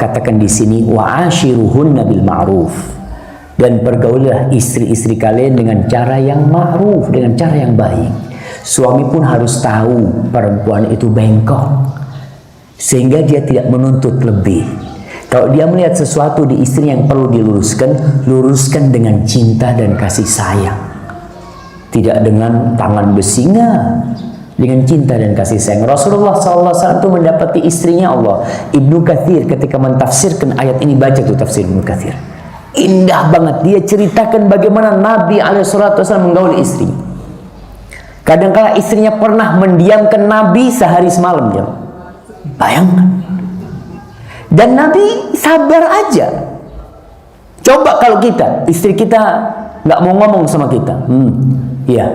katakan di sini wa'ashiruhunna bil ma'ruf, dan pergaulilah istri-istri kalian dengan cara yang ma'ruf, dengan cara yang baik. Suami pun harus tahu perempuan itu bengkok, sehingga dia tidak menuntut lebih. Kalau dia melihat sesuatu di istrinya yang perlu diluruskan, luruskan dengan cinta dan kasih sayang, tidak dengan tangan besi, dengan cinta dan kasih sayang. Rasulullah SAW itu mendapati istrinya Allah. Ibnu Katsir ketika mentafsirkan ayat ini, baca tuh tafsir Ibnu Katsir, indah banget. Dia ceritakan bagaimana Nabi SAW menggauli istri. Kadang-kala istrinya pernah mendiamkan Nabi sehari semalam, ya. Bayangkan. Dan Nabi sabar aja. Coba kalau kita, istri kita nggak mau ngomong sama kita, iya,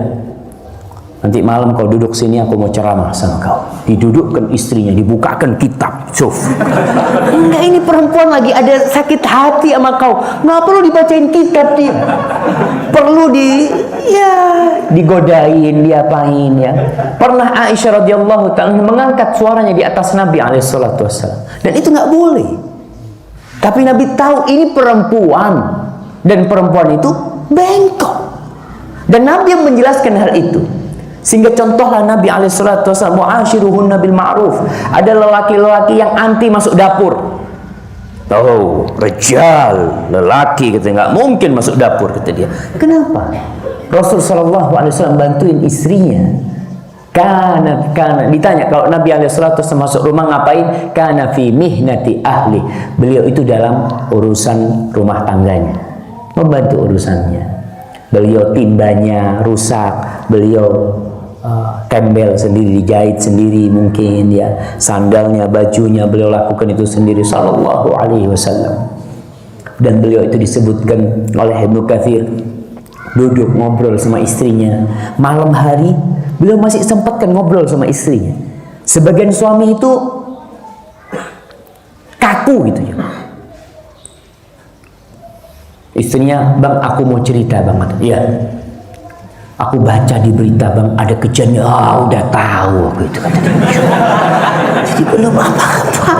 nanti malam kau duduk sini, aku mau ceramah sama kau. Didudukkan istrinya, dibukakan kitab, Suf. Enggak, ini perempuan lagi ada sakit hati sama kau, nggak perlu dibacain kitab dia. Perlu digodain, diapain, ya. Pernah Aisyah radhiyallahu ta'ala mengangkat suaranya di atas Nabi alaihissalatu wassalam, dan itu nggak boleh. Tapi Nabi tahu ini perempuan, dan perempuan itu bengkok, dan Nabi yang menjelaskan hal itu. Sehingga contohlah Nabi alaihissalatu wassalam, mu'ashiruhunna bil ma'ruf. Ada lelaki-lelaki yang anti masuk dapur. Tahu, rejal, lelaki, kata, nggak mungkin masuk dapur, kata dia. Kenapa? Rasul sallallahu alaihi wasallam bantuin istrinya. Karena ditanya kalau Nabi alaihissalatu wassalam masuk rumah ngapain? Kana fi mihnati ahli. Beliau itu dalam urusan rumah tangganya, membantu urusannya. Beliau timbanya rusak, beliau tembel sendiri, dijahit sendiri mungkin, ya. Sandalnya, bajunya beliau lakukan itu sendiri sallallahu alaihi wasallam. Dan beliau itu disebutkan oleh Ibnu Katsir, duduk ngobrol sama istrinya malam hari, beliau masih sempatkan ngobrol sama istrinya. Sebagian suami itu kaku gitu, ya. Istrinya, bang, aku mau cerita, bang. Iya, aku baca di berita, bang, ada kejadian. Udah tahu gitu, kata dia. Jadi belum apa-apa,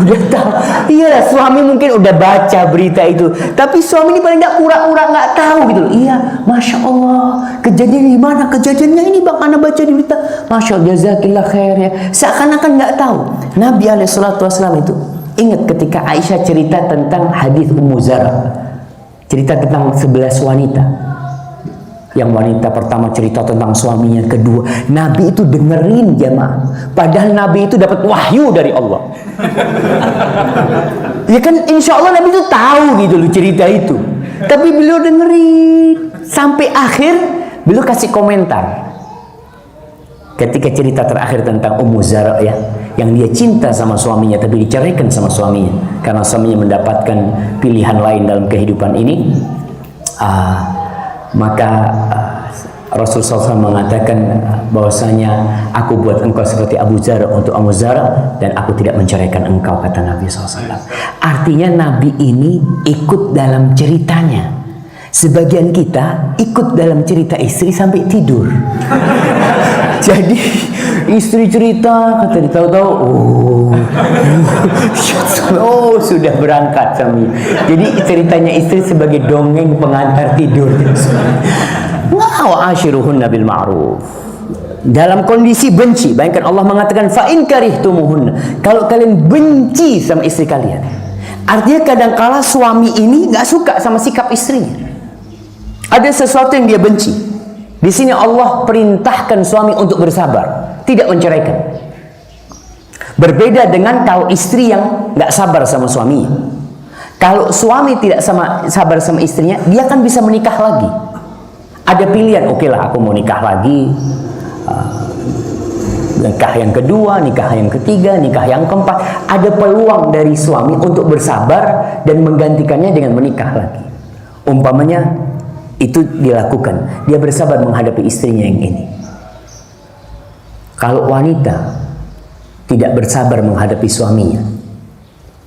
udah tahu. Iya, suami mungkin udah baca berita itu, tapi suami ini paling nggak pura-pura nggak tahu gitu loh. Iya, masya Allah, kejadian di mana? Kejadiannya ini, bang, anda baca di berita. Masya Allah, jazakillah khair, ya. Seakan-akan nggak tahu. Nabi alaihissalatu wassalam itu ingat ketika Aisyah cerita tentang hadis Ummu Zara, cerita tentang 11 wanita. Yang wanita pertama cerita tentang suaminya, kedua, Nabi itu dengerin, jamaah. Padahal Nabi itu dapat wahyu dari Allah. Ya kan, insya Allah Nabi itu tahu gitu loh cerita itu. Tapi beliau dengerin sampai akhir, beliau kasih komentar. Ketika cerita terakhir tentang Ummu Zara, ya, yang dia cinta sama suaminya tapi diceraikan sama suaminya karena suaminya mendapatkan pilihan lain dalam kehidupan ini, maka Rasulullah SAW mengatakan bahwasanya aku buat engkau seperti Abu Zar untuk Abu Zar, dan aku tidak menceraikan engkau, kata Nabi SAW. Artinya Nabi ini ikut dalam ceritanya. Sebagian kita ikut dalam cerita istri sampai tidur. Jadi istri cerita, kata dia, tahu-tahu, sudah berangkat suami. Jadi ceritanya istri sebagai dongeng pengantar tidur. Wa'ashiruhunna bil ma'ruf. Dalam kondisi benci, bayangkan Allah mengatakan fa in karihtumuhunna, kalau kalian benci sama istri kalian. Artinya kadangkala suami ini nggak suka sama sikap istrinya. Ada sesuatu yang dia benci. Di sini Allah perintahkan suami untuk bersabar, tidak menceraikan. Berbeda dengan kalau istri yang nggak sabar sama suaminya. Kalau suami tidak sabar sama istrinya, dia kan bisa menikah lagi. Ada pilihan, oke lah, aku mau nikah lagi. Nikah yang kedua, nikah yang ketiga, nikah yang keempat. Ada peluang dari suami untuk bersabar dan menggantikannya dengan menikah lagi. Umpamanya itu dilakukan, dia bersabar menghadapi istrinya yang ini. Kalau wanita tidak bersabar menghadapi suaminya,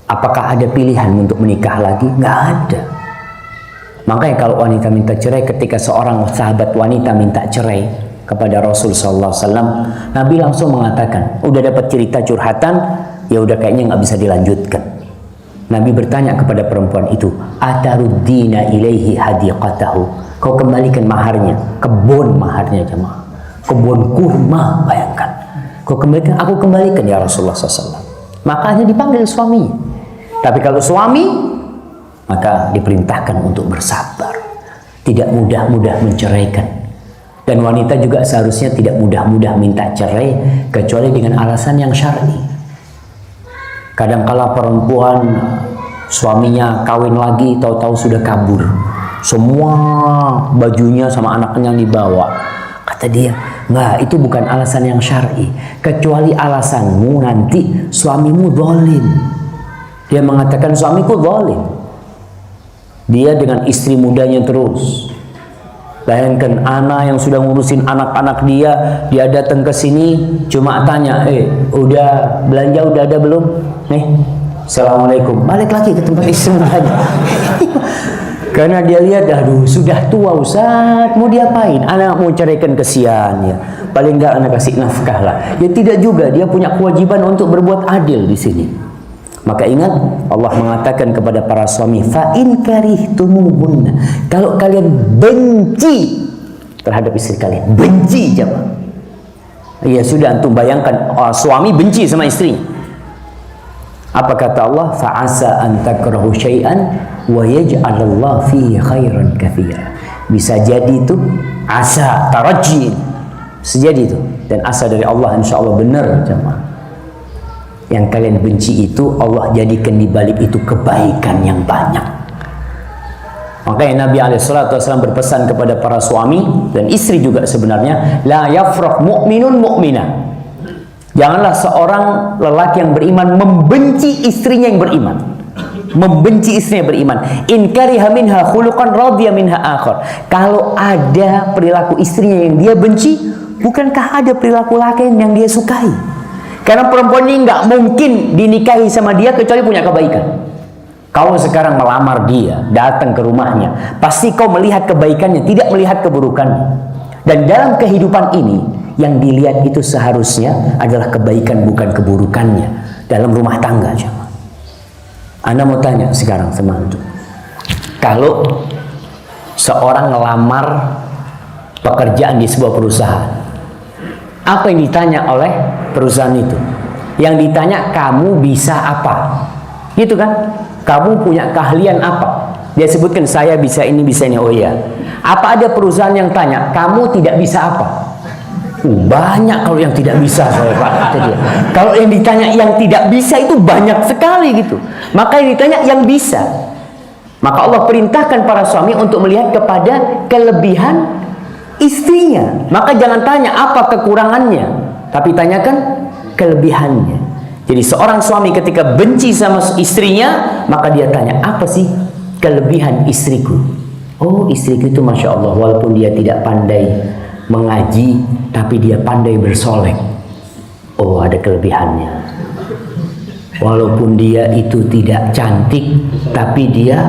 apakah ada pilihan untuk menikah lagi? Nggak ada. Makanya kalau wanita minta cerai, ketika seorang sahabat wanita minta cerai kepada Rasul SAW, Nabi langsung mengatakan, udah dapat cerita curhatan, ya udah kayaknya nggak bisa dilanjutkan. Nabi bertanya kepada perempuan itu, ataruddina ilaihi hadiqatahu, kau kembalikan maharnya, kebun maharnya jemaah, kebun kurma, bayangkan, kau kembalikan, aku kembalikan ya Rasulullah SAW. Makanya dipanggil suami. Tapi kalau suami, maka diperintahkan untuk bersabar, tidak mudah-mudah menceraikan. Dan wanita juga seharusnya tidak mudah-mudah minta cerai kecuali dengan alasan yang syar'i. Kadangkala perempuan suaminya kawin lagi, tahu-tahu sudah kabur, semua bajunya sama anaknya dibawa. Kata dia, enggak, itu bukan alasan yang syar'i, kecuali alasanmu nanti suamimu zalim. Dia mengatakan suamiku zalim, dia dengan istri mudanya terus. Bayangkan anak yang sudah ngurusin anak-anak dia datang ke sini cuma tanya, udah belanja, udah ada belum? Nih, assalamualaikum, balik lagi ke tempat istri lagi. Karena dia lihat, aduh sudah tua Ustaz, mau diapain? Anak mau ceraikan, kesian ya. Paling enggak anak kasih nafkah lah. Ya tidak juga, dia punya kewajiban untuk berbuat adil di sini. Maka ingat, Allah mengatakan kepada para suami, fa in karihtumuhunna, kalau kalian benci terhadap istri kalian, benci jemaah. Ya sudah, antum bayangkan suami benci sama istri. Apa kata Allah? Fa asa an takrahu syai'an wa yaj'alallahu fihi khairan katsira. Bisa jadi itu asa, taraji. Sejadi itu, dan asa dari Allah insyaallah benar jemaah. Yang kalian benci itu Allah jadikan di balik itu kebaikan yang banyak. Makanya Nabi SAW berpesan kepada para suami dan istri juga sebenarnya, la yafrah mu'minun mu'mina. Janganlah seorang lelaki yang beriman membenci istrinya yang beriman. Membenci istrinya beriman. In kariha minha khuluqan radiya minha akhar. Kalau ada perilaku istrinya yang dia benci, bukankah ada perilaku laki yang dia sukai? Karena perempuan ini nggak mungkin dinikahi sama dia kecuali punya kebaikan. Kau sekarang melamar dia, datang ke rumahnya, pasti kau melihat kebaikannya, tidak melihat keburukannya. Dan dalam kehidupan ini, yang dilihat itu seharusnya adalah kebaikan, bukan keburukannya. Dalam rumah tangga, jemaah. Anda mau tanya sekarang sama antum, kalau seorang ngelamar pekerjaan di sebuah perusahaan, apa yang ditanya oleh perusahaan itu? Yang ditanya, kamu bisa apa? Gitu kan? Kamu punya keahlian apa? Dia sebutkan, saya bisa ini, bisa ini. Oh iya. Apa ada perusahaan yang tanya, kamu tidak bisa apa? Banyak kalau yang tidak bisa, saya Pak. Kalau yang ditanya yang tidak bisa itu banyak sekali gitu. Maka yang ditanya yang bisa. Maka Allah perintahkan para suami untuk melihat kepada kelebihan istrinya. Maka jangan tanya apa kekurangannya, tapi tanyakan kelebihannya. Jadi seorang suami ketika benci sama istrinya, maka dia tanya, apa sih kelebihan istriku? Oh, istriku itu Masya Allah, walaupun dia tidak pandai mengaji, tapi dia pandai bersolek. Oh, ada kelebihannya. Walaupun dia itu tidak cantik, tapi dia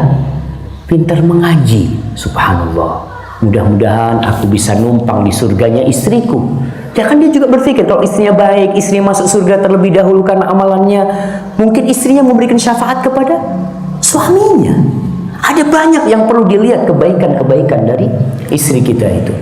pintar mengaji. Subhanallah. Mudah-mudahan aku bisa numpang di surganya istriku. Ya kan dia juga berpikir, kalau istrinya baik, istrinya masuk surga terlebih dahulu karena amalannya, mungkin istrinya memberikan syafaat kepada suaminya. Ada banyak yang perlu dilihat kebaikan-kebaikan dari istri kita itu.